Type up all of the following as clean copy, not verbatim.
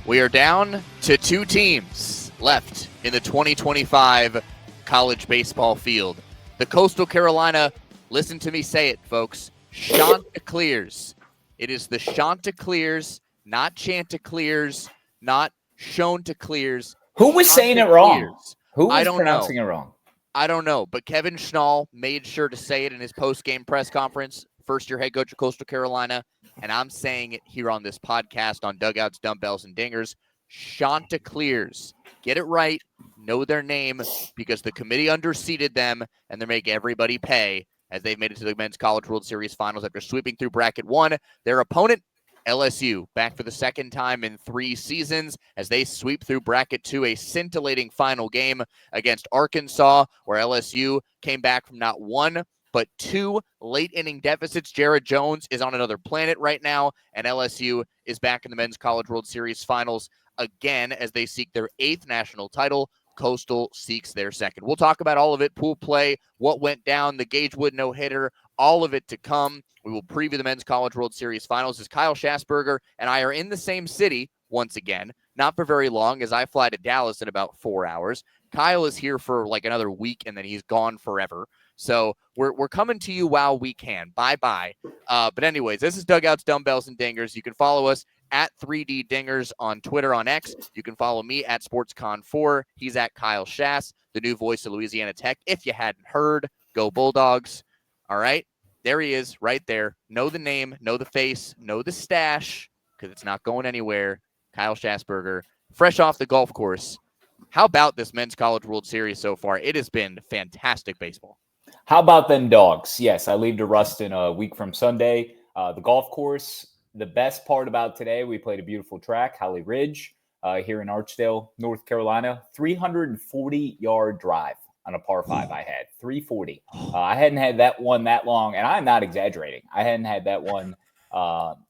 We are down to two teams left in the 2025 college baseball field. The Coastal Carolina, listen to me say it, folks, Chanticleers. It is the Chanticleers, not Chanticleers, not Chanticleers. Who was saying it wrong? Who was pronouncing it wrong? I don't know, but Kevin Schnall made sure to say it in his post-game press conference, first-year head coach of Coastal Carolina, and I'm saying it here on this podcast on Dugouts, Dumbbells, and Dingers. Chanticleers. Get it right. Know their name because the committee underseated them, and they make everybody pay as they've made it to the Men's College World Series Finals after sweeping through Bracket 1. Their opponent, LSU, back for the second time in 3 seasons as they sweep through Bracket 2, a scintillating final game against Arkansas, where LSU came back from not 1, but 2 late-inning deficits. Jared Jones is on another planet right now, and LSU is back in the Men's College World Series Finals again as they seek their 8th national title. Coastal seeks their 2nd. We'll talk about all of it, pool play, what went down, the Gage Wood no-hitter, all of it to come. We will preview the Men's College World Series Finals as Kyle Schassburger and I are in the same city once again, not for very long as I fly to Dallas in about 4 hours. Kyle is here for like another week and then he's gone forever. So we're coming to you while we can. Bye-bye. But anyways, this is Dugouts, Dumbbells, and Dingers. You can follow us at 3D Dingers on Twitter, on X. You can follow me at SportsCon4. He's at Kyle Schass, the new voice of Louisiana Tech. If you hadn't heard, go Bulldogs. All right, there he is right there. Know the name, know the face, know the stash, because it's not going anywhere. Kyle Schassburger, fresh off the golf course. How about this Men's College World Series so far? It has been fantastic baseball. How about them dogs? Yes, I leave to Ruston a week from Sunday. The golf course, the best part about today, we played a beautiful track, Holly Ridge, here in Archdale, North Carolina. 340-yard drive on a par 5 I had. 340. I hadn't had that one that long, and I'm not exaggerating. I hadn't had that one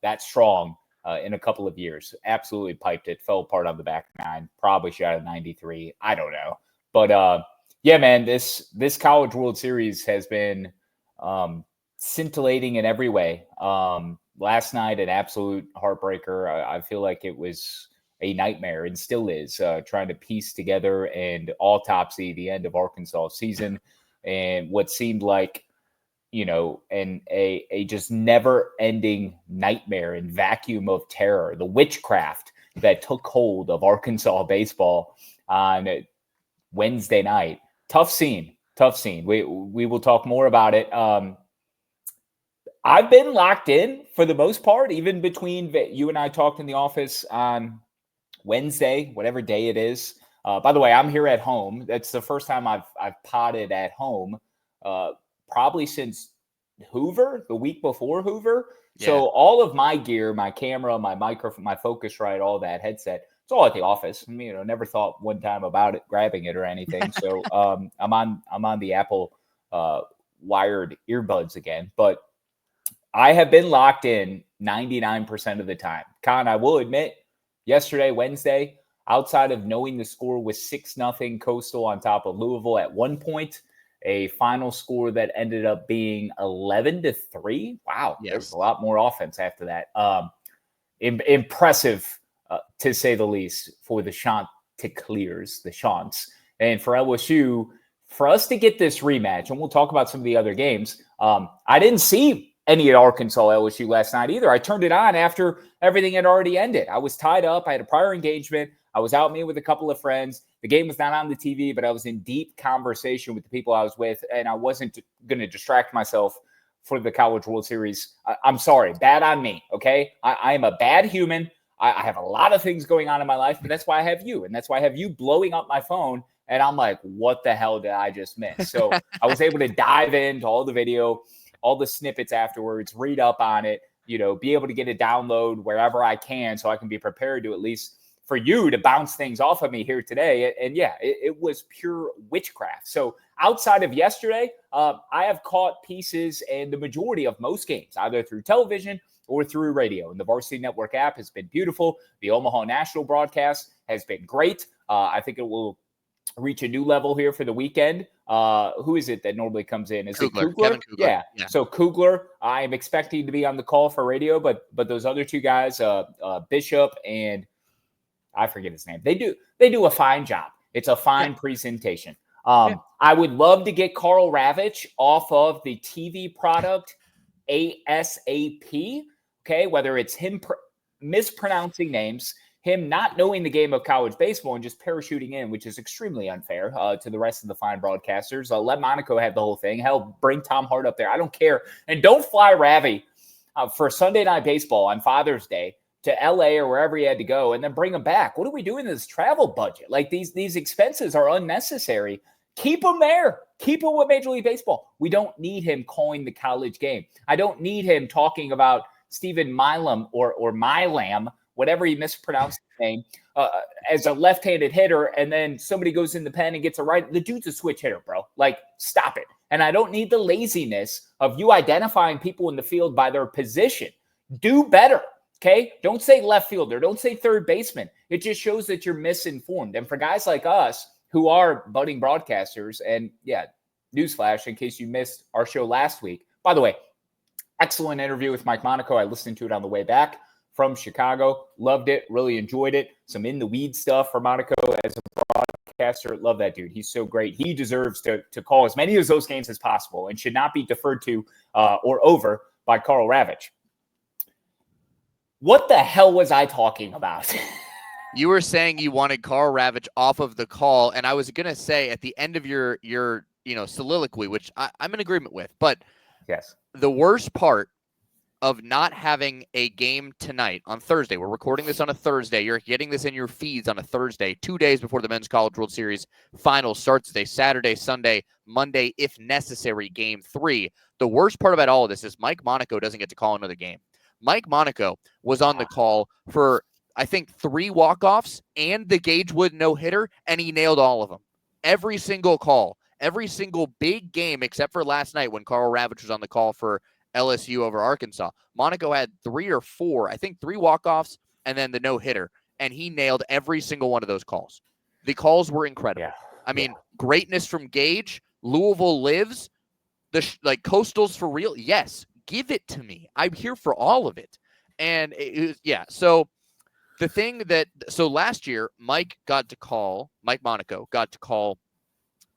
that strong in a couple of years. Absolutely piped it. Fell apart on the back 9. Probably shot at 93. I don't know. But, yeah, man, this College World Series has been scintillating in every way. Last night, an absolute heartbreaker. I feel like it was a nightmare and still is, trying to piece together and autopsy the end of Arkansas season and what seemed like, you know, a just never-ending nightmare and vacuum of terror, the witchcraft that took hold of Arkansas baseball on Wednesday night. Tough scene. We will talk more about it. I've been locked in for the most part, even between you and I talked in the office on Wednesday, whatever day it is. By the way, I'm here at home. That's the first time I've potted at home, probably since Hoover, the week before Hoover. Yeah. So all of my gear, my camera, my microphone, my Focusrite, all that headset, it's all at the office. I mean, you know, never thought one time about it, grabbing it or anything. So I'm on the Apple wired earbuds again, but I have been locked in 99% of the time. Kahn, I will admit, yesterday, Wednesday, outside of knowing the score was 6-0 Coastal on top of Louisville at one point, a final score that ended up being 11-3. Wow, yes. There's a lot more offense after that. Impressive, to say the least, for the Chanticleers, the Chants. And for LSU, for us to get this rematch, and we'll talk about some of the other games, I didn't see any at Arkansas LSU last night either. I turned it on after everything had already ended. I was tied up. I had a prior engagement. I was out meeting with a couple of friends. The game was not on the TV, but I was in deep conversation with the people I was with, and I wasn't going to distract myself for the College World Series. I'm sorry. Bad on me, okay? I am a bad human. I have a lot of things going on in my life, but that's why I have you, and that's why I have you blowing up my phone, and I'm like, what the hell did I just miss? So I was able to dive into all the video, all the snippets afterwards, read up on it, you know, be able to get a download wherever I can so I can be prepared to at least for you to bounce things off of me here today. And yeah, it was pure witchcraft. So outside of yesterday, I have caught pieces and the majority of most games, either through television or through radio. And the Varsity Network app has been beautiful. The Omaha National broadcast has been great. I think it will reach a new level here for the weekend. Who is it that normally comes in? Is Kugler, it Kugler? Kevin Kugler. Yeah. So Kugler, I am expecting to be on the call for radio, but those other two guys, Bishop and I forget his name. They do a fine job. It's a fine presentation. I would love to get Karl Ravech off of the TV product ASAP. Okay, whether it's him mispronouncing names, him not knowing the game of college baseball and just parachuting in, which is extremely unfair to the rest of the fine broadcasters. Let Monaco have the whole thing. Hell, bring Tom Hart up there. I don't care. And don't fly Ravi for Sunday Night Baseball on Father's Day to LA or wherever he had to go and then bring him back. What are we doing in this travel budget? Like these expenses are unnecessary. Keep him there. Keep him with Major League Baseball. We don't need him calling the college game. I don't need him talking about Stephen Milam or Milam, whatever he mispronounced his name, as a left-handed hitter, and then somebody goes in the pen and gets a right. The dude's a switch hitter, bro. Like, stop it. And I don't need the laziness of you identifying people in the field by their position. Do better, okay? Don't say left fielder. Don't say third baseman. It just shows that you're misinformed. And for guys like us who are budding broadcasters, and yeah, newsflash, in case you missed our show last week. By the way, excellent interview with Mike Monaco. I listened to it on the way back from Chicago. Loved it. Really enjoyed it. Some in the weed stuff for Monaco as a broadcaster. Love that dude. He's so great. He deserves to call as many of those games as possible and should not be deferred to or over by Karl Ravech. What the hell was I talking about? You were saying you wanted Karl Ravech off of the call, and I was going to say at the end of your soliloquy, which I'm in agreement with, but yes, the worst part of not having a game tonight on Thursday, we're recording this on a Thursday, you're getting this in your feeds on a Thursday, 2 days before the Men's College World Series Finals starts today, Saturday, Sunday, Monday, if necessary, Game 3. The worst part about all of this is Mike Monaco doesn't get to call another game. Mike Monaco was on the call for, I think, 3 walk-offs and the Gage Wood no-hitter, and he nailed all of them. Every single call, every single big game except for last night when Karl Ravech was on the call for LSU over Arkansas. Monaco had 3 or 4, I think 3 walk-offs and then the no-hitter, and he nailed every single one of those calls. The calls were incredible. Yeah. I mean, greatness from Gage, Louisville lives, Coastal's for real. Yes, give it to me. I'm here for all of it. And so the thing so last year, Mike Monaco got to call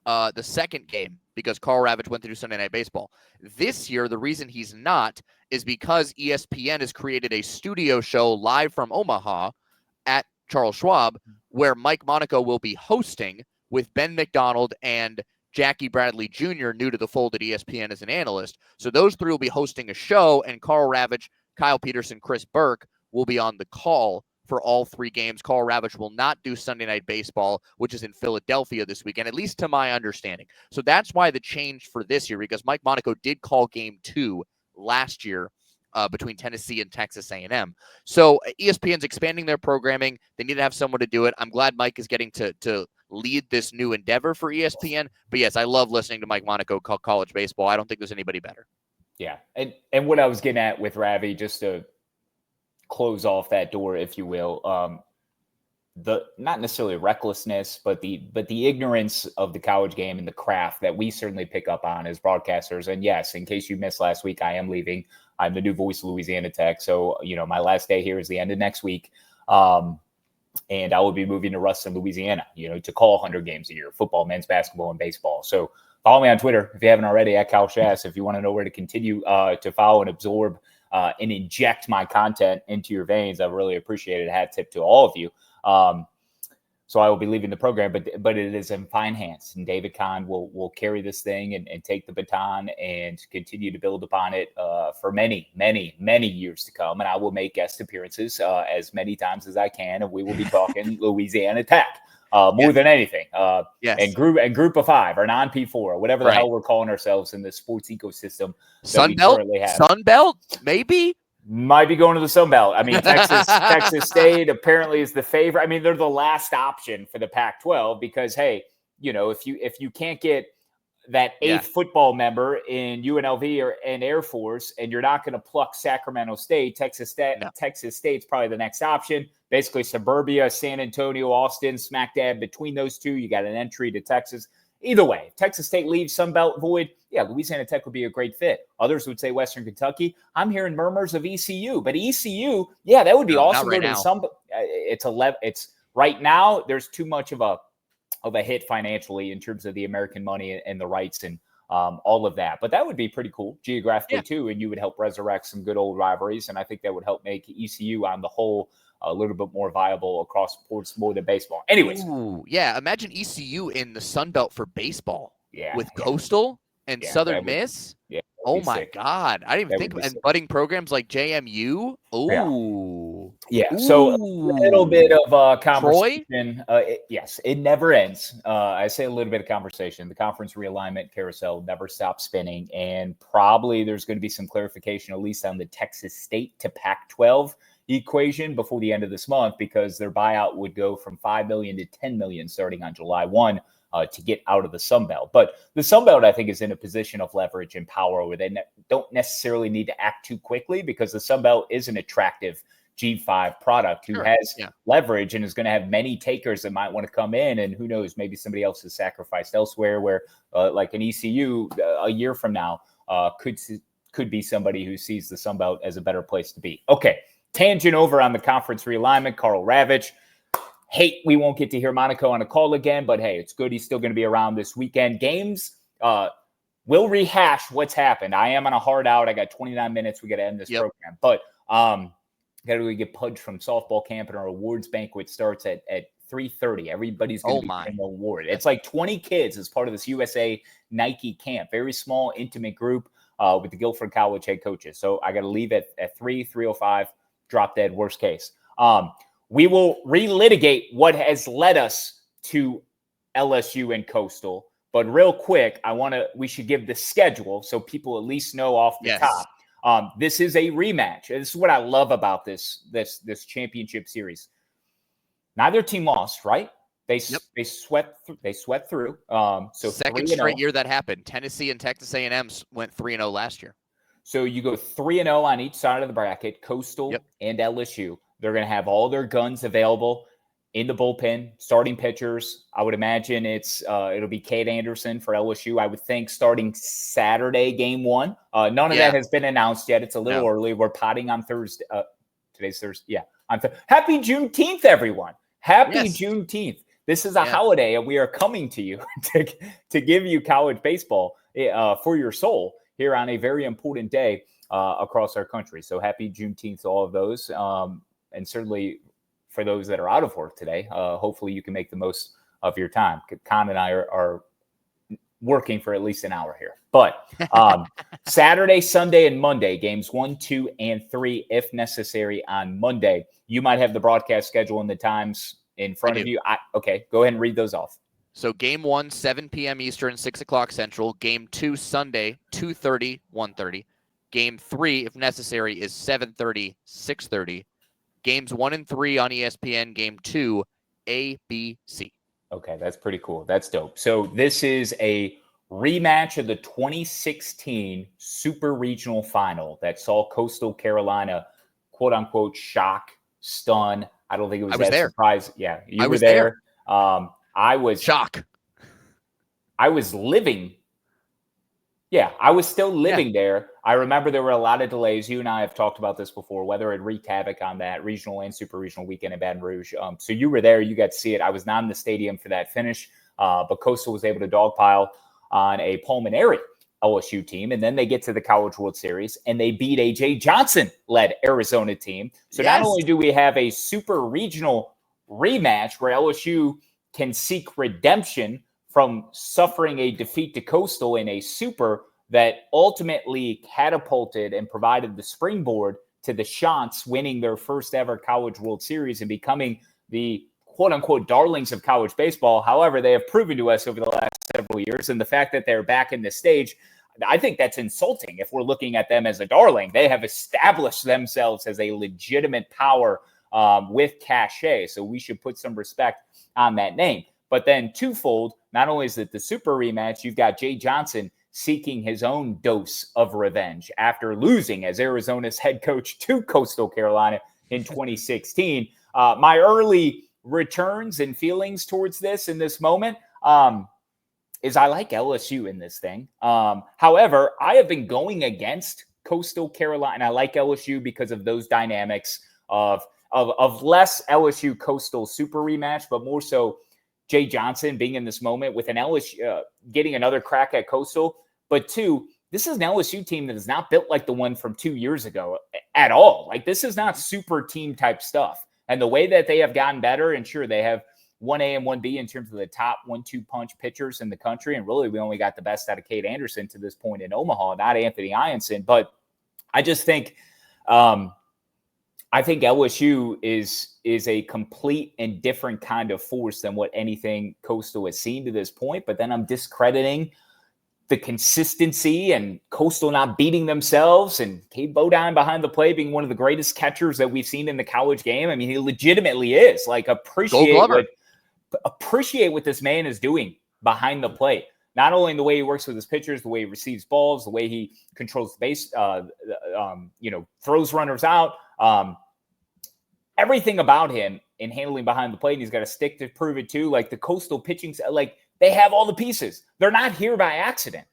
the second game because Karl Ravech went to do Sunday Night Baseball. This year, the reason he's not is because ESPN has created a studio show live from Omaha at Charles Schwab where Mike Monaco will be hosting with Ben McDonald and Jackie Bradley Jr., new to the fold at ESPN as an analyst. So those 3 will be hosting a show, and Karl Ravech, Kyle Peterson, Chris Burke will be on the call for all 3 games. Karl Ravech will not do Sunday Night Baseball, which is in Philadelphia this weekend, at least to my understanding. So that's why the change for this year, because Mike Monaco did call Game 2 last year between Tennessee and Texas A&M. So ESPN's expanding their programming. They need to have someone to do it. I'm glad Mike is getting to lead this new endeavor for ESPN. But yes, I love listening to Mike Monaco call college baseball. I don't think there's anybody better. Yeah. And what I was getting at with Ravi, just to close off that door, if you will, the not necessarily recklessness, but the ignorance of the college game and the craft that we certainly pick up on as broadcasters. And yes, in case you missed last week, I am leaving. I'm the new voice of Louisiana Tech. So, my last day here is the end of next week. And I will be moving to Ruston, Louisiana, to call 100 games a year, football, men's basketball, and baseball. So follow me on Twitter if you haven't already, at Cal Schass, if you want to know where to continue to follow and absorb and inject my content into your veins. I really appreciate it. Hat tip to all of you. So I will be leaving the program, but it is in fine hands. And David Kahn will carry this thing and take the baton and continue to build upon it for many, many, many years to come. And I will make guest appearances as many times as I can. And we will be talking Louisiana Tech more than anything. And group of 5 or non-P4 or whatever the hell we're calling ourselves in the sports ecosystem. Sunbelt, maybe. Might be going to the Sun Belt. I mean, Texas State apparently is the favorite. I mean, they're the last option for the Pac-12 because, hey, if you can't get that 8th football member in UNLV and Air Force, and you're not going to pluck Sacramento State, Texas State's probably the next option. Basically, suburbia, San Antonio, Austin, smack dab between those two. You got an entry to Texas. Either way, if Texas State leaves Sun Belt void, Louisiana Tech would be a great fit. Others would say Western Kentucky. I'm hearing murmurs of ECU, but ECU, that would be awesome. Not right now. It's right now, there's too much of a hit financially in terms of the American money and the rights and all of that. But that would be pretty cool geographically too, and you would help resurrect some good old rivalries, and I think that would help make ECU on the whole a little bit more viable across sports more than baseball. Anyways. Ooh, yeah, imagine ECU in the Sun Belt for baseball with Coastal and Southern Miss. Oh my sick. God. I didn't even think of, and budding programs like JMU. Ooh. Yeah. So a little bit of conversation. Yes, it never ends. I say a little bit of conversation. The conference realignment carousel never stops spinning, and probably there's going to be some clarification, at least on the Texas State to Pac-12 equation before the end of this month, because their buyout would go from $5 million to $10 million starting on July 1 to get out of the Sun Belt. But the Sun Belt, I think, is in a position of leverage and power where they don't necessarily need to act too quickly, because the Sun Belt is an attractive G5 product who has leverage and is going to have many takers that might want to come in. And who knows, maybe somebody else is sacrificed elsewhere, where like an ECU a year from now could be somebody who sees the Sun Belt as a better place to be. Okay. Tangent over on the conference realignment, Karl Ravech. Hate we won't get to hear Monaco on a call again, but hey, it's good he's still going to be around this weekend. Games will rehash what's happened. I am on a hard out. I got 29 minutes. We got to end this program. But got to get pudged from softball camp, and our awards banquet starts at 3:30. Everybody's going to be getting an award. It's like 20 kids as part of this USA Nike camp. Very small, intimate group with the Guilford College head coaches. So I got to leave at 3:05. Drop dead, worst case. We will relitigate what has led us to LSU and Coastal. But real quick, we should give the schedule so people at least know off the top. This is a rematch. This is what I love about this championship series. Neither team lost, right? They swept through. So second straight year that happened. Tennessee and Texas A&M went 3-0 last year. So you go 3-0 on each side of the bracket, Coastal and LSU. They're going to have all their guns available in the bullpen, starting pitchers. I would imagine it'll be Cade Anderson for LSU. I would think starting Saturday, game 1. None of that has been announced yet. It's a little early. We're potting on Thursday. Today's Thursday. Yeah. Happy Juneteenth, everyone. Happy Juneteenth. This is a holiday, and we are coming to you to give you college baseball for your soul here on a very important day across our country. So happy Juneteenth to all of those. And certainly for those that are out of work today, hopefully you can make the most of your time. Kahn and I are working for at least an hour here. But Saturday, Sunday, and Monday, games 1, 2, and 3, if necessary, on Monday. You might have the broadcast schedule and the times in front of you. Okay, go ahead and read those off. So game 1, 7 p.m. Eastern, 6 o'clock Central. Game 2, Sunday, 2:30, 1:30. Game 3, if necessary, is 7:30, 6:30. Games 1 and 3 on ESPN. Game 2, ABC. Okay, that's pretty cool. That's dope. So this is a rematch of the 2016 Super Regional Final that saw Coastal Carolina, quote unquote, shock, stun. I don't think it was that surprise. Yeah, you were there. I was shock. I was living. Yeah, I was still living there. I remember there were a lot of delays. You and I have talked about this before, whether it wreaked havoc on that regional and super regional weekend in Baton Rouge. So you were there. You got to see it. I was not in the stadium for that finish, but Coastal was able to dogpile on a pulmonary LSU team. And then they get to the College World Series, and they beat a Jay Johnson-led Arizona team. So not only do we have a super regional rematch where LSU can seek redemption from suffering a defeat to Coastal in a super that ultimately catapulted and provided the springboard to the Chants winning their first ever College World Series and becoming the quote-unquote darlings of college baseball. However, they have proven to us over the last several years, and the fact that they're back in the stage, I think that's insulting if we're looking at them as a darling. They have established themselves as a legitimate power with cachet, so we should put some respect on that name. But then twofold, not only is it the super rematch, you've got Jay Johnson seeking his own dose of revenge after losing as Arizona's head coach to Coastal Carolina in 2016. My early returns and feelings towards this in this moment is I like LSU in this thing. However, I have been going against Coastal Carolina. I like LSU because of those dynamics of of less LSU Coastal super rematch, but more so Jay Johnson being in this moment with an LSU getting another crack at Coastal. But two, this is an LSU team that is not built like the one from 2 years ago at all. Like, this is not super team type stuff. And the way that they have gotten better, and sure, they have 1A and 1B in terms of the top 1-2 punch pitchers in the country. And really, we only got the best out of Cade Anderson to this point in Omaha, not Anthony Ianson. But I just think LSU is a complete and different kind of force than what anything Coastal has seen to this point. But then I'm discrediting the consistency and Coastal not beating themselves and Cade Bodine behind the plate being one of the greatest catchers that we've seen in the college game. I mean, he legitimately is. Like, appreciate what this man is doing behind the plate. Not only in the way he works with his pitchers, the way he receives balls, the way he controls the base, throws runners out, everything about him in handling behind the plate. And he's got a stick to prove it too. Like, the Coastal pitching, like, they have all the pieces. They're not here by accident.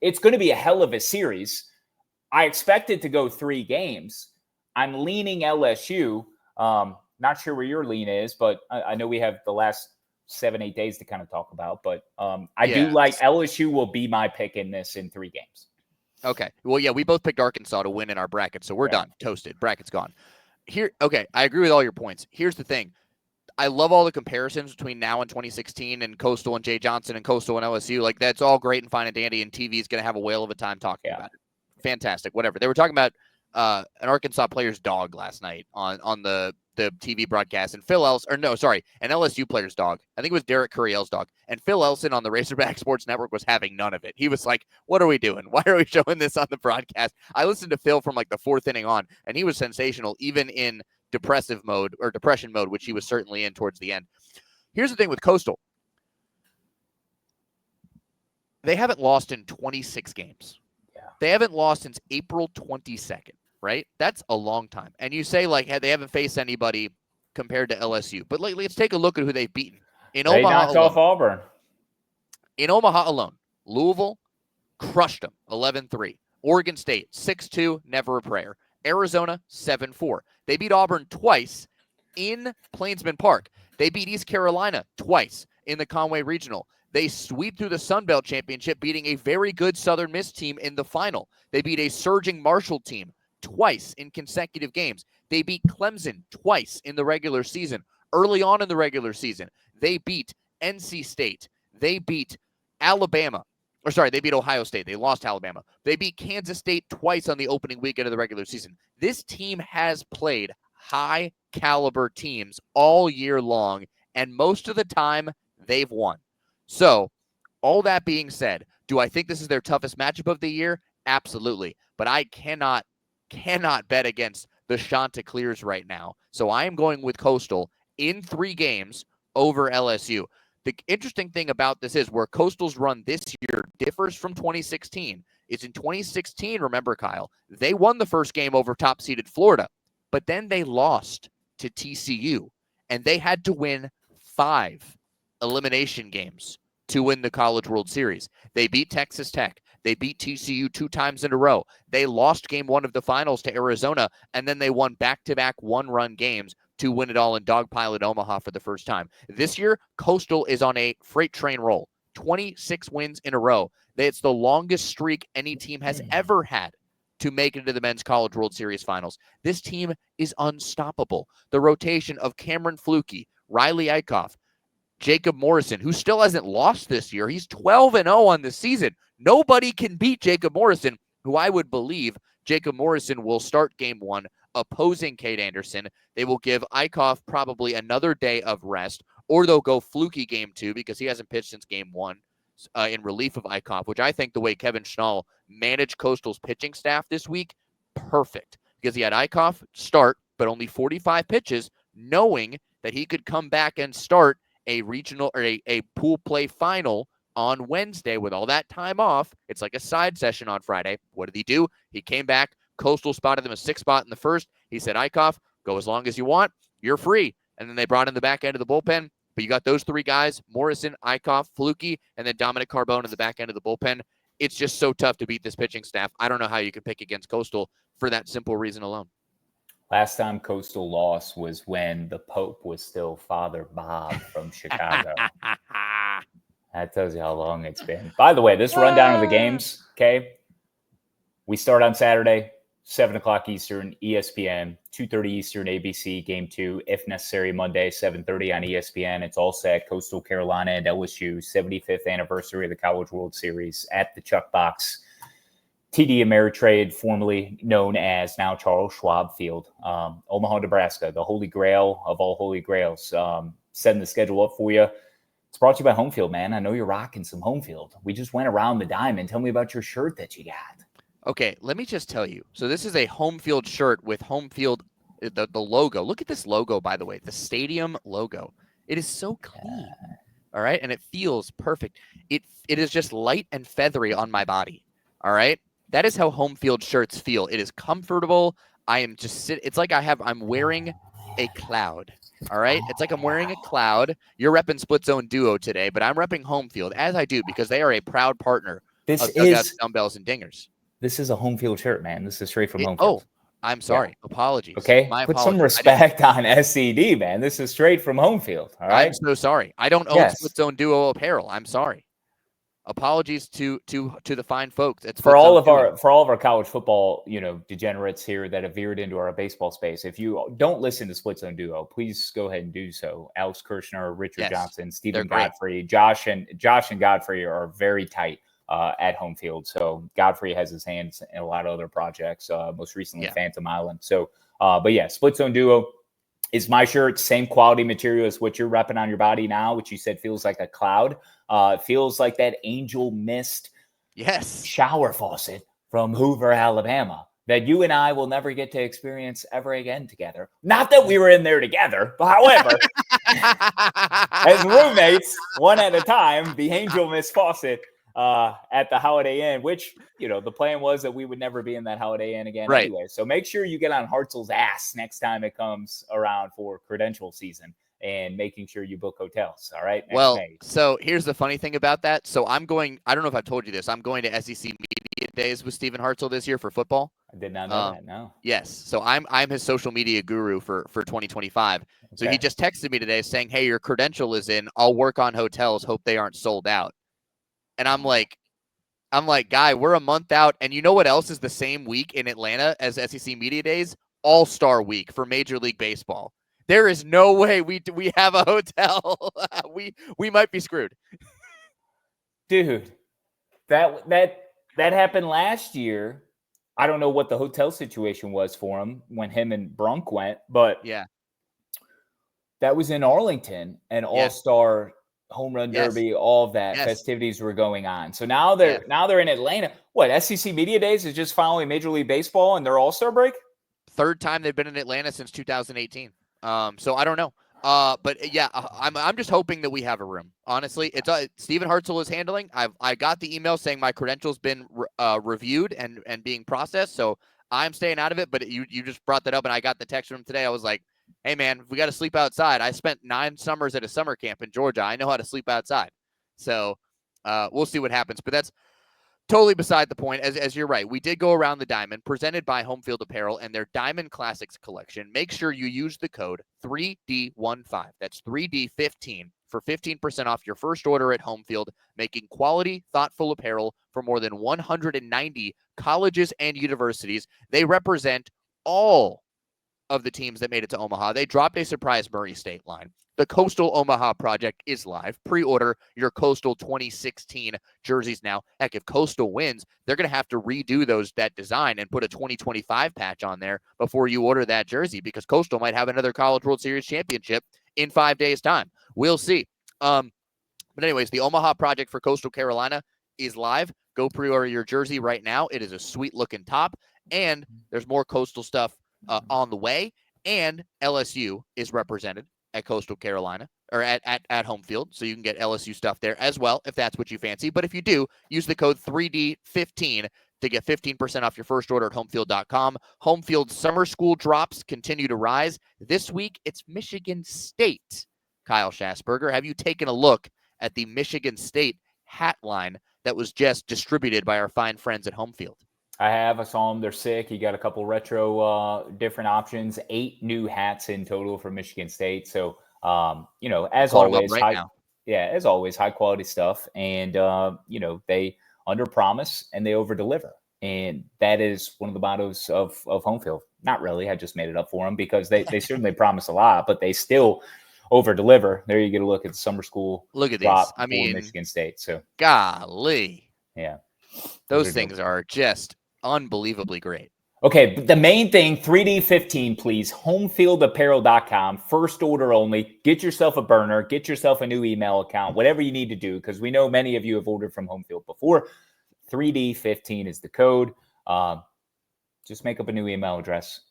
It's going to be a hell of a series. I expect it to go 3 games. I'm leaning LSU. Not sure where your lean is, but I know we have the last 7-8 days to kind of talk about. But I do like LSU will be my pick in this in 3 games. Okay. Well, yeah, we both picked Arkansas to win in our bracket, so we're done. Toasted. Bracket's gone. Okay, I agree with all your points. Here's the thing. I love all the comparisons between now and 2016 and Coastal and Jay Johnson and Coastal and LSU. Like, that's all great and fine and dandy, and TV is going to have a whale of a time talking about it. Fantastic. Whatever. They were talking about an Arkansas player's dog last night on the TV broadcast, and an LSU player's dog. I think it was Derek Curiel's dog. And Phil Elson on the Razorback Sports Network was having none of it. He was like, what are we doing? Why are we showing this on the broadcast? I listened to Phil from like the 4th inning on, and he was sensational, even in depression mode, which he was certainly in towards the end. Here's the thing with Coastal. They haven't lost in 26 games. Yeah. They haven't lost since April 22nd, right? That's a long time. And you say, like, they haven't faced anybody compared to LSU. But let's take a look at who they've beaten. They knocked off Auburn. In Omaha alone, Louisville crushed them 11-3. Oregon State 6-2, never a prayer. Arizona 7-4. They beat Auburn twice in Plainsman Park. They beat East Carolina twice in the Conway Regional. They sweep through the Sun Belt Championship, beating a very good Southern Miss team in the final. They beat a surging Marshall team twice in consecutive games. They beat Clemson twice in the regular season. Early on in the regular season, they beat NC State. They beat Alabama. They beat Ohio State. They lost Alabama. They beat Kansas State twice on the opening weekend of the regular season. This team has played high-caliber teams all year long, and most of the time, they've won. So, all that being said, do I think this is their toughest matchup of the year? Absolutely. But I cannot bet against the Chanticleers right now. So, I am going with Coastal in 3 games over LSU. The interesting thing about this is where Coastal's run this year differs from 2016. It's in 2016, remember, Kyle, they won the first game over top-seeded Florida, but then they lost to TCU, and they had to win 5 elimination games to win the College World Series. They beat Texas Tech. They beat TCU 2 times in a row. They lost game 1 of the finals to Arizona, and then they won back-to-back 1-run games to win it all in Dogpile Omaha for the first time. This year, Coastal is on a freight train roll. 26 wins in a row. It's the longest streak any team has ever had to make it into the Men's College World Series Finals. This team is unstoppable. The rotation of Cameron Flukie, Riley Eichhoff, Jacob Morrison, who still hasn't lost this year. He's 12-0 on the season. Nobody can beat Jacob Morrison, who I would believe Jacob Morrison will start game 1 opposing Cade Anderson. They will give Eichhoff probably another day of rest, or they'll go Flukie game 2 because he hasn't pitched since game 1 in relief of Eichhoff, which I think the way Kevin Schnall managed Coastal's pitching staff this week, perfect. Because he had Eichhoff start, but only 45 pitches, knowing that he could come back and start a regional or a pool play final on Wednesday with all that time off. It's like a side session on Friday. What did he do? He came back. Coastal spotted them a 6 spot in the first. He said, Eichhoff, go as long as you want. You're free. And then they brought in the back end of the bullpen. But you got those 3 guys, Morrison, Eichhoff, Flukie, and then Dominic Carbone in the back end of the bullpen. It's just so tough to beat this pitching staff. I don't know how you can pick against Coastal for that simple reason alone. Last time Coastal lost was when the Pope was still Father Bob from Chicago. That tells you how long it's been. By the way, this rundown of the games, okay? We start on Saturday, 7 o'clock Eastern, ESPN, 2:30 Eastern, ABC, Game 2. If necessary, Monday, 7:30 on ESPN. It's all set. Coastal Carolina and LSU, 75th anniversary of the College World Series at the Chuck Box. TD Ameritrade, formerly known as now Charles Schwab Field, Omaha, Nebraska, the holy grail of all holy grails. Setting the schedule up for you. It's brought to you by Home Field, man. I know you're rocking some Home Field. We just went around the diamond. Tell me about your shirt that you got. Okay, let me just tell you. So this is a Home Field shirt with Home Field, the logo. Look at this logo, by the way, the stadium logo. It is so clean. All right, and it feels perfect. It is just light and feathery on my body. All right. That is how Home Field shirts feel. It is comfortable. I am just it's like I'm wearing a cloud. All right. It's like I'm wearing a cloud. You're repping Split Zone Duo today, but I'm repping Home Field, as I do, because they are a proud partner of Dugouts Dumbbells and Dingers. This is a Home Field shirt, man. This is straight from Home Field. Oh, I'm sorry. Yeah. Apologies. Okay. My Put apologies. some respect on SCD, man. This is straight from Home Field. All right. I'm so sorry. I don't own Split Zone Duo apparel. I'm sorry. Apologies to the fine folks. It's for all of our college football, degenerates here that have veered into our baseball space. If you don't listen to Split Zone Duo, please go ahead and do so. Alex Kirshner, Richard Johnson, Stephen Godfrey, Josh and Godfrey are very tight at Home Field. So Godfrey has his hands in a lot of other projects. Most recently, Phantom Island. So, but yeah, Split Zone Duo is my shirt. Same quality material as what you're repping on your body now, which you said feels like a cloud. It feels like that angel mist shower faucet from Hoover, Alabama, that you and I will never get to experience ever again together. Not that we were in there together, but however, as roommates, one at a time, the angel mist faucet at the Holiday Inn, which, the plan was that we would never be in that Holiday Inn again anyway. So make sure you get on Hartzell's ass next time it comes around for credential season. And making sure you book hotels. All right. So here's the funny thing about that. So I don't know if I've told you this. I'm going to SEC Media Days with Stephen Hartzell this year for football. I did not know that. No. Yes. So I'm his social media guru for 2025. Okay. So he just texted me today saying, "Hey, your credential is in. I'll work on hotels. Hope they aren't sold out." And I'm like, guy, we're a month out. And you know what else is the same week in Atlanta as SEC Media Days? All-Star Week for Major League Baseball. There is no way we have a hotel. we might be screwed. Dude, that happened last year. I don't know what the hotel situation was for him when him and Brunk went, but yeah, that was in Arlington, and All-Star Home Run Derby, all of that festivities were going on. So now they're in Atlanta. What, SEC Media Days is just following Major League Baseball and their All-Star break? Third time they've been in Atlanta since 2018. So I don't know. But yeah, I'm just hoping that we have a room. Honestly, it's Stephen Hartzell is handling. I got the email saying my credentials been reviewed and being processed. So I'm staying out of it. But you just brought that up, and I got the text from him today. I was like, hey man, we got to sleep outside. I spent 9 summers at a summer camp in Georgia. I know how to sleep outside. So we'll see what happens. But that's totally beside the point. As you're right, we did go around the diamond, presented by Home Field Apparel and their Diamond Classics collection. Make sure you use the code 3D15. That's 3D15 for 15% off your first order at Home Field, making quality, thoughtful apparel for more than 190 colleges and universities. They represent all of the teams that made it to Omaha. They dropped a surprise Murray State line. The Coastal Omaha project is live. Pre-order your Coastal 2016 jerseys now. Heck, if Coastal wins, they're going to have to redo that design and put a 2025 patch on there before you order that jersey, because Coastal might have another College World Series championship in 5 days' time. We'll see. But anyways, the Omaha project for Coastal Carolina is live. Go pre-order your jersey right now. It is a sweet-looking top, and there's more Coastal stuff on the way. And LSU is represented at Coastal Carolina, or at Home Field, so you can get LSU stuff there as well if that's what you fancy. But if you do, use the code 3D15 to get 15% off your first order at homefield.com. Home Field summer school drops continue to rise. This week, it's Michigan State. Kyle Schassburger, have you taken a look at the Michigan State hat line that was just distributed by our fine friends at Home Field? I have. I saw them. They're sick. You got a couple retro different options. 8 new hats in total for Michigan State. So, as Pulling them up always, right now. as always, high quality stuff. And, they under promise and they over deliver. And that is one of the mottos of home field. Not really. I just made it up for them because they certainly promise a lot, but they still over deliver. There you get a look at the summer school. Look at drop these. I for mean, Michigan State. So, golly. yeah. Those things are just unbelievably great. Okay, the main thing, 3D15, please. Homefieldapparel.com. First order only. Get yourself a burner. Get yourself a new email account. Whatever you need to do, because we know many of you have ordered from Homefield before. 3D15 is the code. Just make up a new email address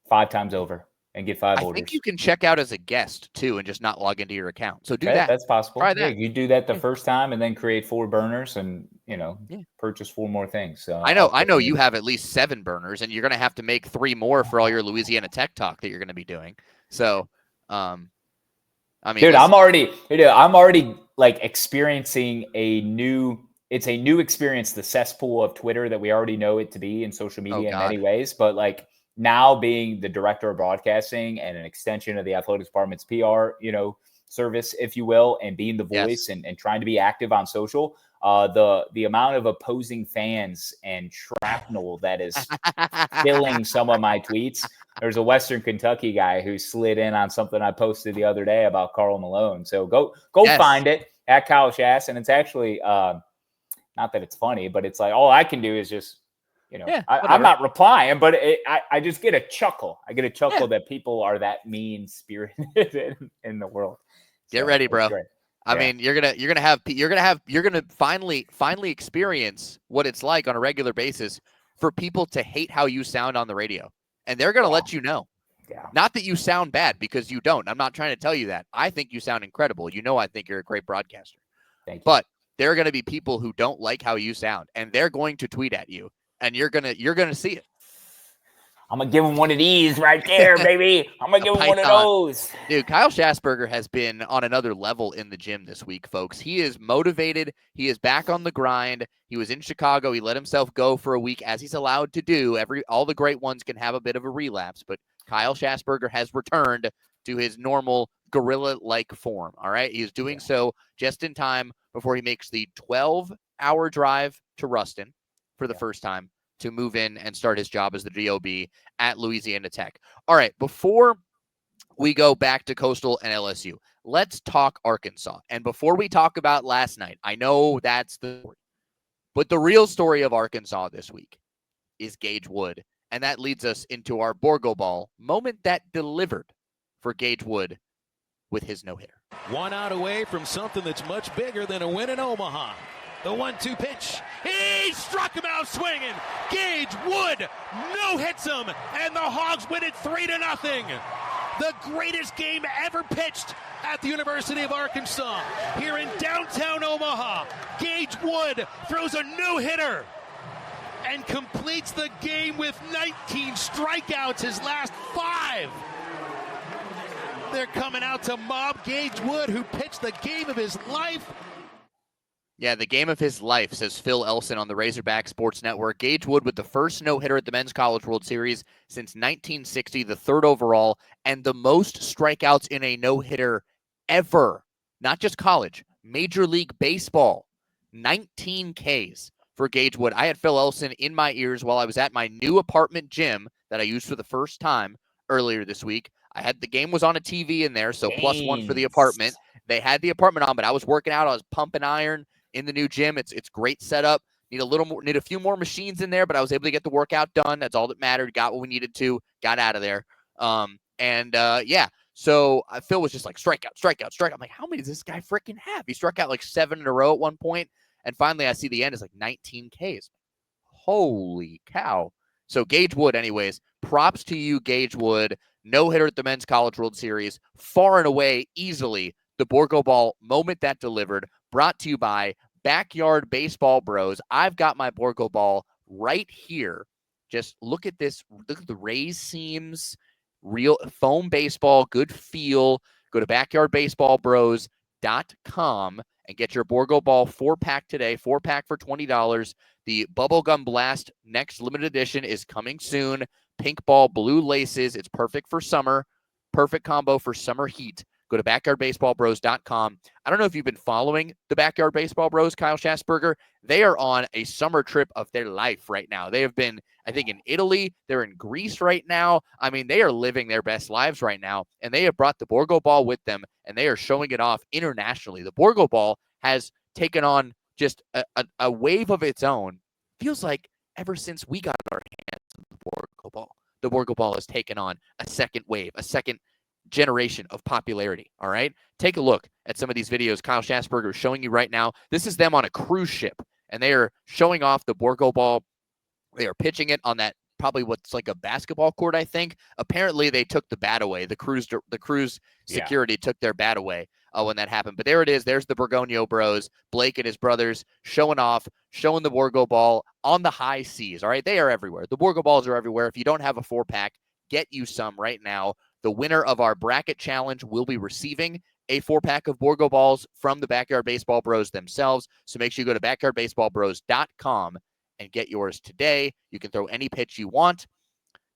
5 times over and get 5 orders. I think you can check out as a guest, too, and just not log into your account. So do that. That's possible. Try that. You do that the first time and then create 4 burners and, purchase 4 more things. I know you have at least 7 burners, and you're going to have to make 3 more for all your Louisiana Tech talk that you're going to be doing. So, I mean, dude, I'm already like experiencing it's a new experience, the cesspool of Twitter that we already know it to be in social media in many ways. But like now being the director of broadcasting and an extension of the athletics department's PR, service, if you will, and being the voice and trying to be active on social, the amount of opposing fans and shrapnel that is filling some of my tweets. There's a Western Kentucky guy who slid in on something I posted the other day about Karl Malone. So go find it at Kyle Schass. And it's actually not that it's funny, but it's like all I can do is just, I'm not replying, but I just get a chuckle. I get a chuckle that people are that mean spirited in the world. Get ready, bro. I mean, you're gonna finally experience what it's like on a regular basis for people to hate how you sound on the radio, and they're gonna let you know. Yeah. Not that you sound bad, because you don't. I'm not trying to tell you that. I think you sound incredible. I think you're a great broadcaster. Thank you. But there are going to be people who don't like how you sound, and they're going to tweet at you, and you're gonna see it. I'm going to give him one of these right there, baby. I'm going to give him one of those. Dude, Kyle Schassburger has been on another level in the gym this week, folks. He is motivated. He is back on the grind. He was in Chicago. He let himself go for a week, as he's allowed to do. All the great ones can have a bit of a relapse, but Kyle Schassburger has returned to his normal gorilla-like form, all right? He is doing so just in time before he makes the 12-hour drive to Ruston for the first time to move in and start his job as the GOB at Louisiana Tech. All right, before we go back to Coastal and LSU, let's talk Arkansas. And before we talk about last night, I know that's the story, but the real story of Arkansas this week is Gage Wood. And that leads us into our Borgo Ball moment that delivered for Gage Wood with his no-hitter. 1 out away from something that's much bigger than a win in Omaha. The 1-2 pitch. He struck him out swinging. Gage Wood no-hits him, and the Hogs win it 3-0. The greatest game ever pitched at the University of Arkansas. Here in downtown Omaha, Gage Wood throws a no-hitter and completes the game with 19 strikeouts, his last 5. They're coming out to mob Gage Wood, who pitched the game of his life. Yeah, the game of his life, says Phil Elson on the Razorback Sports Network. Gage Wood with the first no-hitter at the Men's College World Series since 1960, the 3rd overall, and the most strikeouts in a no-hitter ever. Not just college, Major League Baseball. 19 Ks for Gage Wood. I had Phil Elson in my ears while I was at my new apartment gym that I used for the first time earlier this week. The game was on a TV in there, so +1 for the apartment. They had the apartment on, but I was working out. I was pumping iron in the new gym. It's great setup. Need a few more machines in there, but I was able to get the workout done. That's all that mattered. Got what we needed to. Got out of there. So Phil was just like strikeout. I'm like, how many does this guy freaking have? He struck out like 7 in a row at one point, and finally I see the end is like 19 Ks. Holy cow! So Gage Wood, anyways. Props to you, Gage Wood. No-hitter at the Men's College World Series. Far and away, easily, the Borgo Ball moment that delivered. Brought to you by Backyard Baseball Bros. I've got my Borgo Ball right here. Just look at this. Look at the raised seams. Real foam baseball. Good feel. Go to backyardbaseballbros.com and get your Borgo Ball 4-pack today. 4-pack for $20. The Bubblegum Blast next limited edition is coming soon. Pink ball, blue laces. It's perfect for summer. Perfect combo for summer heat. Go to backyardbaseballbros.com. I don't know if you've been following the Backyard Baseball Bros, Kyle Schassburger. They are on a summer trip of their life right now. They have been, I think, in Italy. They're in Greece right now. I mean, they are living their best lives right now, and they have brought the Borgo Ball with them, and they are showing it off internationally. The Borgo Ball has taken on just a wave of its own. Feels like ever since we got our hands on the Borgo Ball has taken on a second wave, a second generation of popularity. All right, take a look at some of these videos Kyle Schassburger is showing you right now. This is them on a cruise ship, and they are showing off the Borgo Ball. They are pitching it on that probably what's like a basketball court, I think. Apparently they took the bat away. The cruise security took their bat away when that happened. But there it is. There's the Borgonio Bros, Blake and his brothers showing off, showing the Borgo Ball on the high seas. All right, they are everywhere. The Borgo Balls are everywhere. If you don't have a 4-pack, get you some right now. The winner of our bracket challenge will be receiving a 4-pack of Borgo Balls from the Backyard Baseball Bros themselves. So make sure you go to backyardbaseballbros.com and get yours today. You can throw any pitch you want.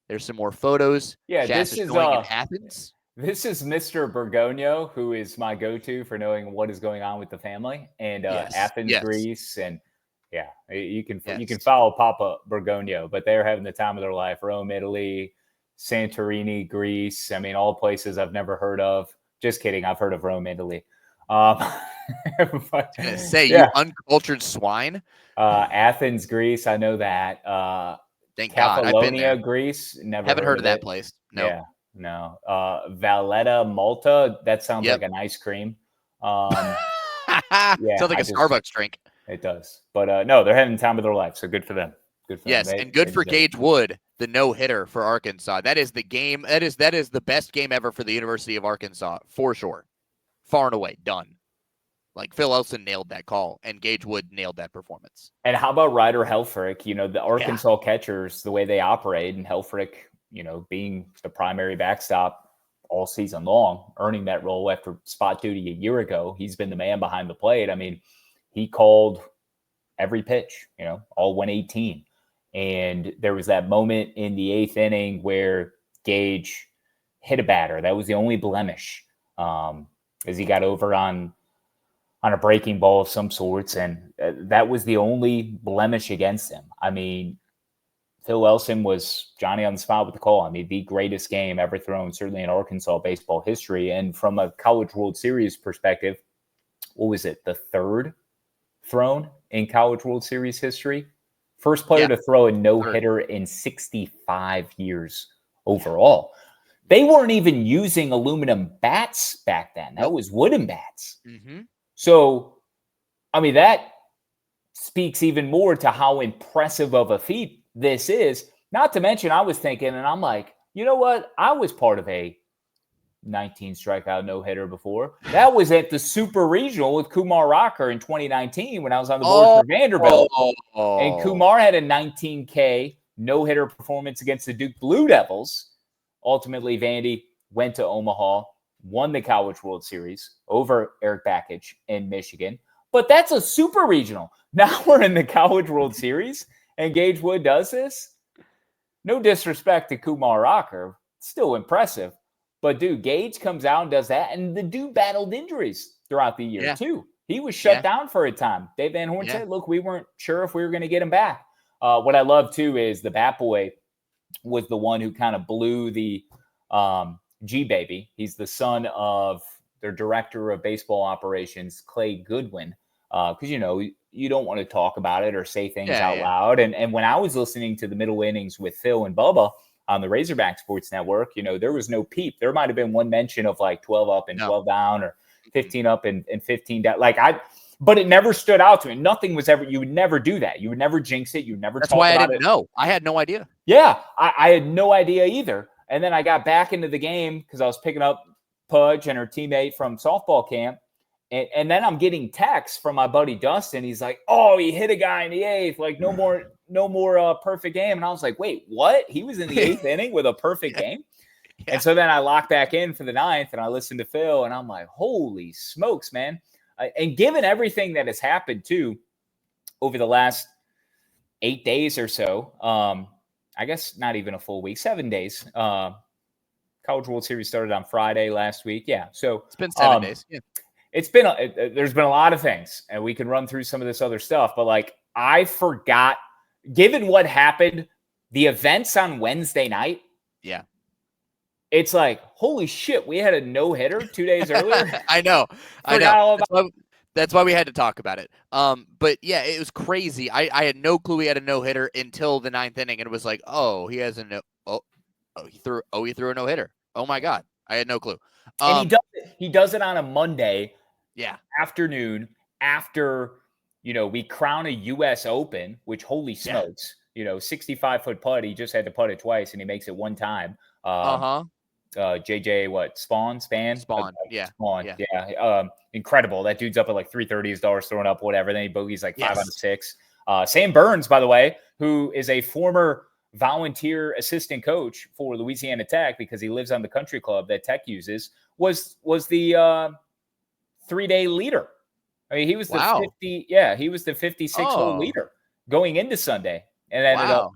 There's some more photos. Yeah, This is going in Athens. This is Mr. Bergonio, who is my go-to for knowing what is going on with the family, and Athens, Greece, and you can follow Papa Bergonio, but they're having the time of their life. Rome, Italy, Santorini, Greece. I mean, all places I've never heard of. Just kidding. I've heard of Rome, Italy. You uncultured swine. Athens, Greece. I know that. Thank God. I've been there. Greece. Never haven't heard of that it. place. No. Yeah, no. Valletta, Malta. That sounds like an ice cream. Sounds like a Starbucks drink. It does. But no, they're having the time of their life. So good for them. Yes, and good for Gage Wood, the no-hitter for Arkansas. That is the game. That is the best game ever for the University of Arkansas, for sure. Far and away, done. Like, Phil Elson nailed that call, and Gage Wood nailed that performance. And how about Ryder Helfrich? You know, the Arkansas catchers, the way they operate, and Helfrich, you know, being the primary backstop all season long, earning that role after spot duty a year ago. He's been the man behind the plate. I mean, he called every pitch, you know, all 118. And there was that moment in the 8th inning where Gage hit a batter. That was the only blemish, as he got over on a breaking ball of some sorts. And that was the only blemish against him. I mean, Phil Elson was Johnny on the spot with the call. I mean, the greatest game ever thrown, certainly in Arkansas baseball history. And from a College World Series perspective, what was it? The third thrown in College World Series history. First player to throw a no-hitter in 65 years overall. They weren't even using aluminum bats back then. That was wooden bats. Mm-hmm. So, I mean, that speaks even more to how impressive of a feat this is. Not to mention, I was thinking, and I'm like, you know what? I was part of a 19 strikeout no-hitter before. That was at the Super Regional with Kumar Rocker in 2019 when I was on the board for Vanderbilt. And Kumar had a 19K no-hitter performance against the Duke Blue Devils. Ultimately, Vandy went to Omaha, won the College World Series over Eric Bakich in Michigan. But that's a Super Regional. Now we're in the College World Series, and Gage Wood does this. No disrespect to Kumar Rocker. Still impressive. But, dude, Gage comes out and does that, and the dude battled injuries throughout the year, too. He was shut down for a time. Dave Van Horn said, look, we weren't sure if we were going to get him back. What I love, too, is the Bat Boy was the one who kind of blew the G-Baby. He's the son of their director of baseball operations, Clay Goodwin, because, you know, you don't want to talk about it or say things out loud. And when I was listening to the middle innings with Phil and Bubba on the Razorback Sports Network, you know, there was no peep. There might have been one mention of like 12 up and 12 down or 15 up and 15 down. But it never stood out to me. Nothing was ever, you would never do that. You would never jinx it. You would never talk about it. That's why I didn't know. I had no idea. Yeah, I had no idea either. And then I got back into the game because I was picking up Pudge and her teammate from softball camp. And then I'm getting texts from my buddy Dustin. He's like, oh, he hit a guy in the 8th. Like, no more perfect game. And I was like, wait, what? He was in the 8th inning with a perfect game? Yeah. And so then I locked back in for the 9th, and I listened to Phil, and I'm like, holy smokes, man. And given everything that has happened too over the last 8 days or so, I guess not even a full week, 7 days. College World Series started on Friday last week. Yeah. So it's been 7 days. Yeah. It's been, there's been a lot of things, and we can run through some of this other stuff, but like, I forgot, given what happened, the events on Wednesday night. Yeah. It's like, holy shit, we had a no-hitter 2 days earlier. I know. That's why we had to talk about it. But yeah, it was crazy. I had no clue he had a no-hitter until the 9th inning, and it was like, oh, he has a no. He threw a no-hitter. Oh my God, I had no clue. And he does it on a Monday. Yeah. Afternoon after, we crown a U.S. Open, which holy smokes, 65-foot putt. He just had to putt it twice, and he makes it one time. JJ, Spawn? Yeah. Spawn. Yeah. Incredible. That dude's up at like 330. His dollars thrown up, whatever. Then he bogeys like 5 out of 6. Sam Burns, by the way, who is a former volunteer assistant coach for Louisiana Tech because he lives on the country club that Tech uses, was the 3-day leader. I mean, he was the 50. Yeah, he was the 56-hole leader going into Sunday, and ended up,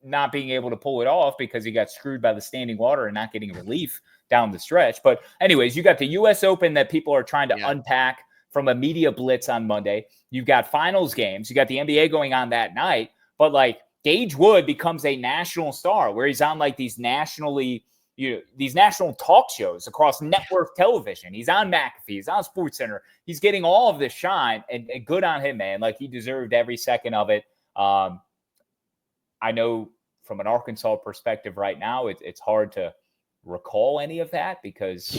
not being able to pull it off because he got screwed by the standing water and not getting relief down the stretch. But anyways, you got the U.S. Open that people are trying to unpack from a media blitz on Monday. You've got finals games. You got the NBA going on that night. But like Gage Wood becomes a national star where he's on like these national talk shows across network television. He's on McAfee. He's on SportsCenter. He's getting all of this shine, and good on him, man. Like, he deserved every second of it. I know from an Arkansas perspective right now, it's hard to recall any of that because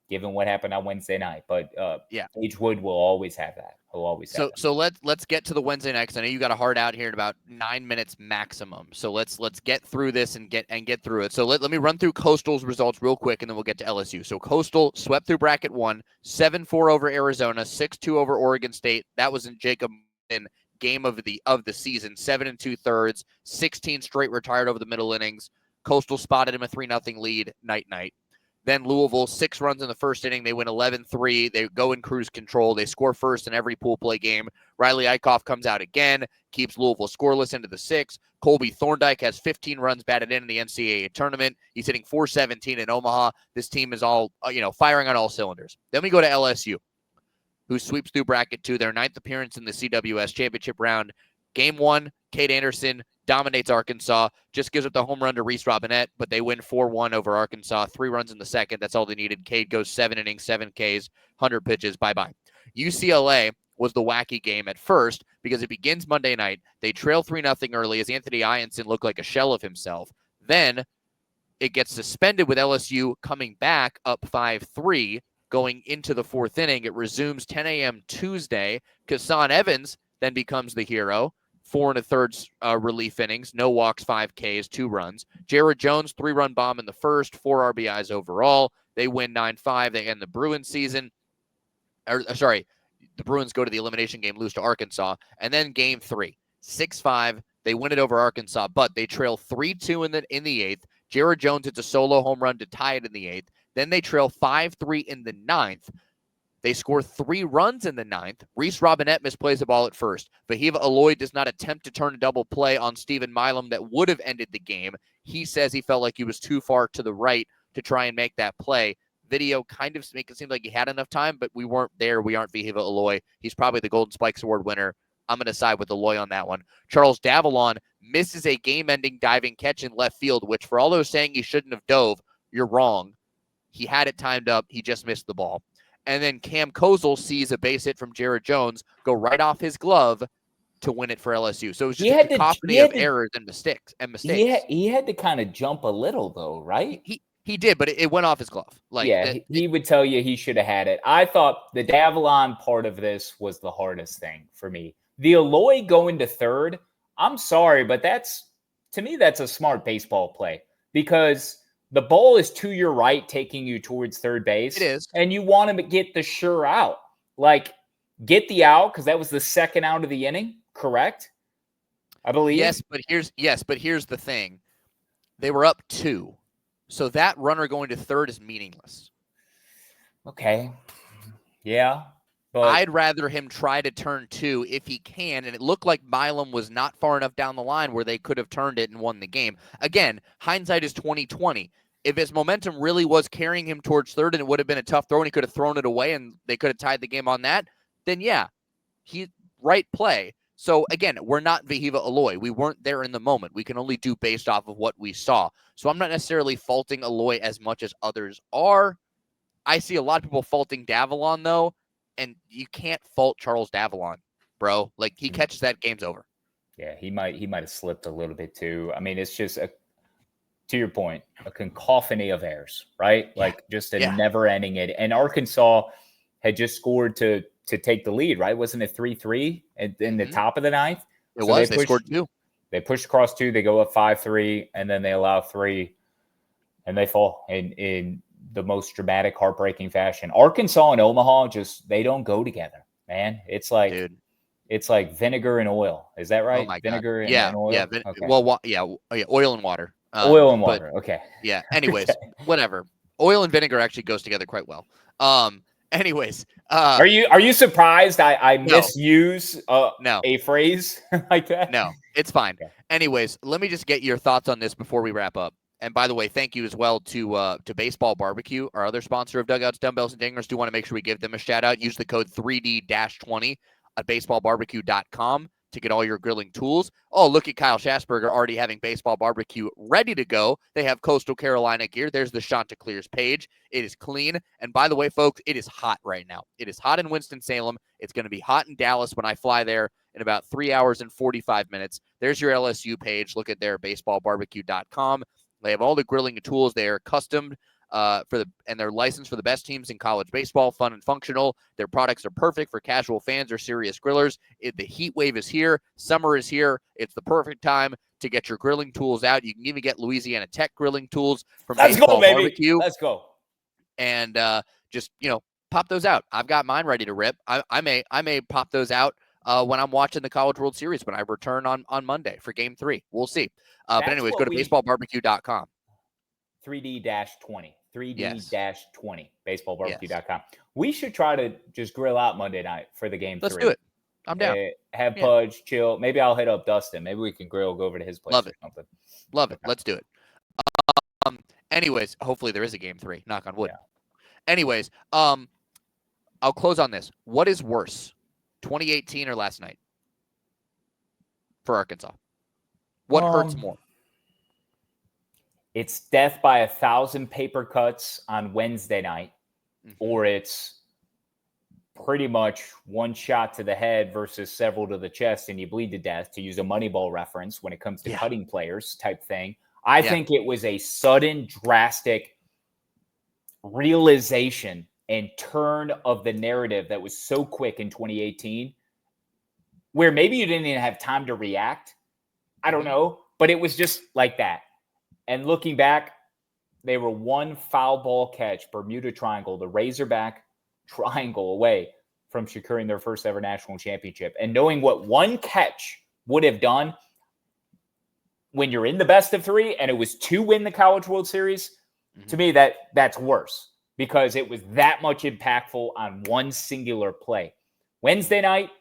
given what happened on Wednesday night. But Gage Wood will always have that. He'll always have that. So let's get to the Wednesday night, because I know you got a hard out here in about 9 minutes maximum. So let's get through this and get through it. So let me run through Coastal's results real quick, and then we'll get to LSU. So Coastal swept through bracket 1, 7-4 over Arizona, 6-2 over Oregon State. That was in Jacob in game of the season, 7 2/3, 16 straight retired over the middle innings. Coastal spotted him a 3-0 lead night. Then Louisville, 6 runs in the first inning. They win 11-3. They go in cruise control. They score first in every pool play game. Riley Eichhoff comes out again, keeps Louisville scoreless into the 6th. Colby Thorndike has 15 runs batted in the NCAA tournament. He's hitting .417 in Omaha. This team is all, firing on all cylinders. Then we go to LSU, who sweeps through bracket 2, their 9th appearance in the CWS championship round. Game 1, Cade Anderson dominates Arkansas, just gives up the home run to Reese Robinette, but they win 4-1 over Arkansas, 3 runs in the second. That's all they needed. Cade goes 7 innings, 7 Ks, 100 pitches, bye-bye. UCLA was the wacky game at first because it begins Monday night. They trail 3-0 early as Anthony Ianson looked like a shell of himself. Then it gets suspended with LSU coming back up 5-3 going into the 4th inning. It resumes 10 a.m. Tuesday. Kassan Evans then becomes the hero. 4 1/3 relief innings, no walks, 5 Ks, 2 runs. Jared Jones, 3-run bomb in the first, 4 RBIs overall. They win 9-5. They end the Bruins season. The Bruins go to the elimination game, lose to Arkansas. And then game 3, 6-5. They win it over Arkansas, but they trail 3-2 in the 8th. Jared Jones hits a solo home run to tie it in the 8th. Then they trail 5-3 in the 9th. They score 3 runs in the 9th. Reese Robinette misplays the ball at first. Vahiva Aloy does not attempt to turn a double play on Stephen Milam that would have ended the game. He says he felt like he was too far to the right to try and make that play. Video kind of make it seem like he had enough time, but we weren't there. We aren't Vahiva Aloy. He's probably the Golden Spikes Award winner. I'm going to side with Aloy on that one. Charles Davalon misses a game-ending diving catch in left field, which for all those saying he shouldn't have dove, you're wrong. He had it timed up. He just missed the ball. And then Cam Kozel sees a base hit from Jared Jones go right off his glove to win it for LSU. So it was just a cacophony of errors and mistakes. He had to kind of jump a little, though, right? He did, but it went off his glove. He would tell you he should have had it. I thought the Davalon part of this was the hardest thing for me. The Aloy going to third, I'm sorry, but to me, that's a smart baseball play because the ball is to your right, taking you towards third base. It is. And you want him to get the sure out. Like, get the out, because that was the second out of the inning, correct? I believe. Yes, but here's the thing. They were up 2. So that runner going to third is meaningless. Okay. Yeah. But I'd rather him try to turn 2 if he can, and it looked like Milam was not far enough down the line where they could have turned it and won the game. Again, hindsight is 20/20. If his momentum really was carrying him towards third and it would have been a tough throw and he could have thrown it away and they could have tied the game on that, then yeah, right play. So again, we're not Vahiva Aloy. We weren't there in the moment. We can only do based off of what we saw. So I'm not necessarily faulting Aloy as much as others are. I see a lot of people faulting Davalon, though, and you can't fault Charles Davalon, bro. Like, he catches that, game's over. Yeah, he might have slipped a little bit too. I mean, it's just to your point, a cacophony of errors, right? Yeah. Like just a never-ending it. And Arkansas had just scored to take the lead, right? Wasn't it 3-3 in the top of the ninth? It was. They scored 2. They pushed across 2. They go up 5-3, and then they allow 3, and they fall in the most dramatic, heartbreaking fashion. Arkansas and Omaha they don't go together, man. It's like, dude, it's like vinegar and oil. Is that right? Oh my vinegar God. and oil? Yeah. Okay. Well, oil and water. Oil and water. Okay. Yeah. Anyways, whatever. Oil and vinegar actually goes together quite well. Anyways, are you surprised I misuse a phrase like that? No, it's fine. Okay. Anyways, let me just get your thoughts on this before we wrap up. And by the way, thank you as well to Baseball Barbecue, our other sponsor of Dugouts, Dumbbells, and Dingers. Do want to make sure we give them a shout out. Use the code 3D-20 at baseballbarbecue.com to get all your grilling tools. Oh, look at Kyle Schassburger already having Baseball Barbecue ready to go. They have Coastal Carolina gear. There's the Chanticleers page. It is clean. And by the way, folks, it is hot right now. It is hot in Winston-Salem. It's going to be hot in Dallas when I fly there in about 3 hours and 45 minutes. There's your LSU page. Look at their baseballbarbecue.com. They have all the grilling tools. They are custom and they're licensed for the best teams in college baseball, fun and functional. Their products are perfect for casual fans or serious grillers. The heat wave is here. Summer is here. It's the perfect time to get your grilling tools out. You can even get Louisiana Tech grilling tools from Baseball Barbecue. Let's go. And just, pop those out. I've got mine ready to rip. I may pop those out when I'm watching the College World Series when I return on Monday for Game 3. We'll see. But anyways, go to baseballbarbecue.com. 3D-20. 3D-20. Baseballbarbecue.com. Yes. We should try to just grill out Monday night for the Game 3. Let's do it. I'm down. Have Pudge, chill. Maybe I'll hit up Dustin. Maybe we can go over to his place. Love it. Or something. Love it. Let's do it. Anyways, hopefully there is a Game 3. Knock on wood. Yeah. Anyways, I'll close on this. What is worse, 2018 or last night for Arkansas? What hurts more? It's death by 1,000 paper cuts on Wednesday night, or it's pretty much one shot to the head versus several to the chest and you bleed to death, to use a Moneyball reference when it comes to cutting players type thing. I think it was a sudden, drastic realization and turn of the narrative that was so quick in 2018, where maybe you didn't even have time to react. I don't know, but it was just like that. And looking back, they were one foul ball catch, Bermuda Triangle, the Razorback Triangle, away from securing their first ever national championship. And knowing what one catch would have done when you're in the best of 3 and it was to win the College World Series, to me, that's worse because it was that much impactful on one singular play. Wednesday night,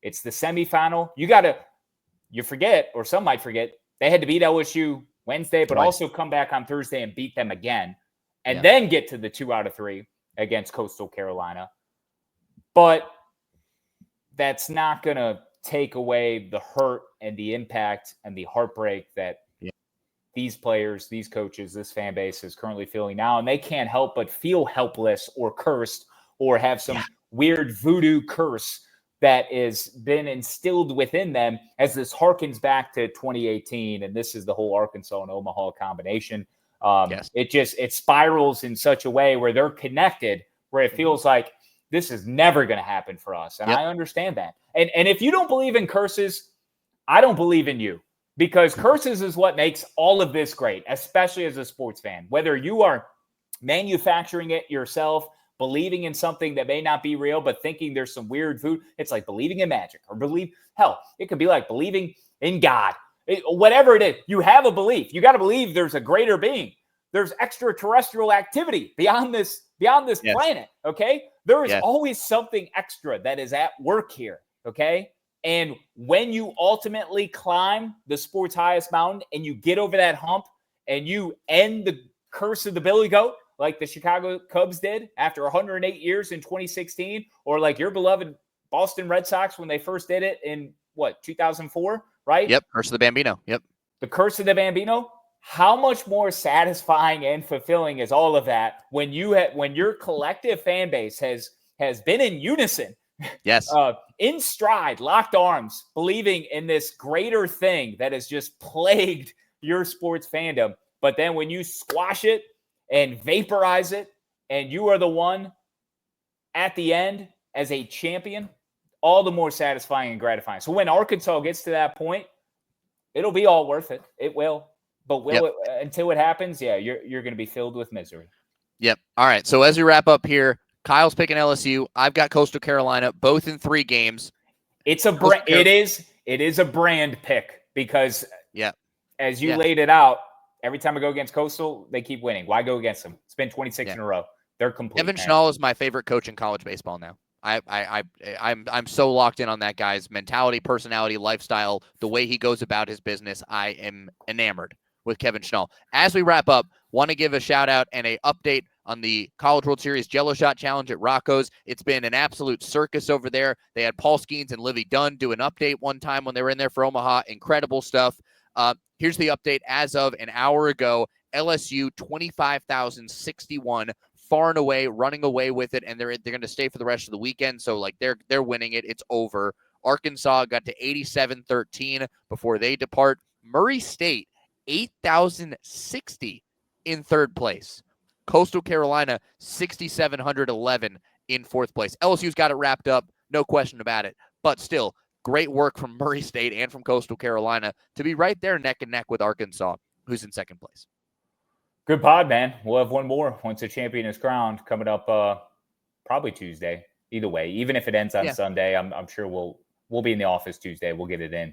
it's the semifinal. You forget, or some might forget, they had to beat LSU Wednesday, but also come back on Thursday and beat them again, and then get to the 2 out of 3 against Coastal Carolina. But that's not going to take away the hurt and the impact and the heartbreak that these players, these coaches, this fan base is currently feeling now. And they can't help but feel helpless or cursed or have some weird voodoo curse that has been instilled within them as this harkens back to 2018. And this is the whole Arkansas and Omaha combination. It spirals in such a way where they're connected, where it feels like this is never going to happen for us. And I understand that. And if you don't believe in curses, I don't believe in you, because curses is what makes all of this great, especially as a sports fan. Whether you are manufacturing it yourself, believing in something that may not be real, but thinking there's some weird food. It's like believing in magic, or it could be like believing in God. Whatever it is, you have a belief. You got to believe there's a greater being. There's extraterrestrial activity beyond this planet. Okay. There is always something extra that is at work here, okay? And when you ultimately climb the sport's highest mountain and you get over that hump and you end the curse of the Billy Goat, like the Chicago Cubs did after 108 years in 2016, or like your beloved Boston Red Sox when they first did it in, 2004, right? Yep, Curse of the Bambino. Yep. The Curse of the Bambino. How much more satisfying and fulfilling is all of that when your collective fan base has been in unison, yes, in stride, locked arms, believing in this greater thing that has just plagued your sports fandom. But then when you squash it and vaporize it, and you are the one at the end as a champion, all the more satisfying and gratifying. So when Arkansas gets to that point, it'll be all worth it. It will. But until it happens, you're going to be filled with misery. Yep. All right. So as we wrap up here, Kyle's picking LSU. I've got Coastal Carolina, both in 3 games. It's a it is a brand pick because as you laid it out, every time I go against Coastal, they keep winning. Why go against them? It's been 26 in a row. They're complete. Kevin Schnall is my favorite coach in college baseball now. I'm so locked in on that guy's mentality, personality, lifestyle, the way he goes about his business. I am enamored with Kevin Schnall. As we wrap up, want to give a shout out and a update on the College World Series Jello Shot Challenge at Rocco's. It's been an absolute circus over there. They had Paul Skeens and Livy Dunn do an update one time when they were in there for Omaha. Incredible stuff. Here's the update as of an hour ago. LSU 25,061, far and away, running away with it, and they're going to stay for the rest of the weekend. So like they're winning it. It's over. Arkansas got to 87-13 before they depart. Murray State 8,060 in 3rd place. Coastal Carolina 6,711 in 4th place. LSU's got it wrapped up, no question about it. But still, great work from Murray State and from Coastal Carolina to be right there neck and neck with Arkansas, who's in 2nd place. Good pod, man. We'll have one more once the champion is crowned coming up probably Tuesday. Either way, even if it ends on Sunday, I'm sure we'll be in the office Tuesday. We'll get it in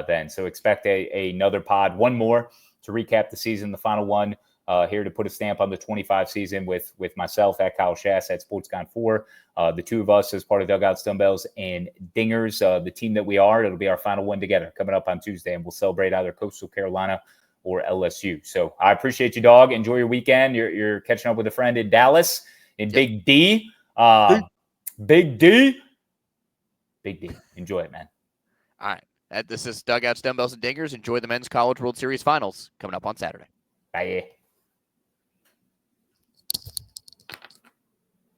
then. So expect another pod, one more to recap the season, the final one. Here to put a stamp on the 25 season with myself at Kyle Schass at SportsCon4, the 2 of us as part of Dugouts Dumbbells and Dingers, the team that we are. It'll be our final one together coming up on Tuesday, and we'll celebrate either Coastal Carolina or LSU. So I appreciate you, dog. Enjoy your weekend. You're catching up with a friend in Dallas in Big D. Big D. Enjoy it, man. All right. This is Dugouts, Dumbbells, and Dingers. Enjoy the Men's College World Series Finals coming up on Saturday. Bye.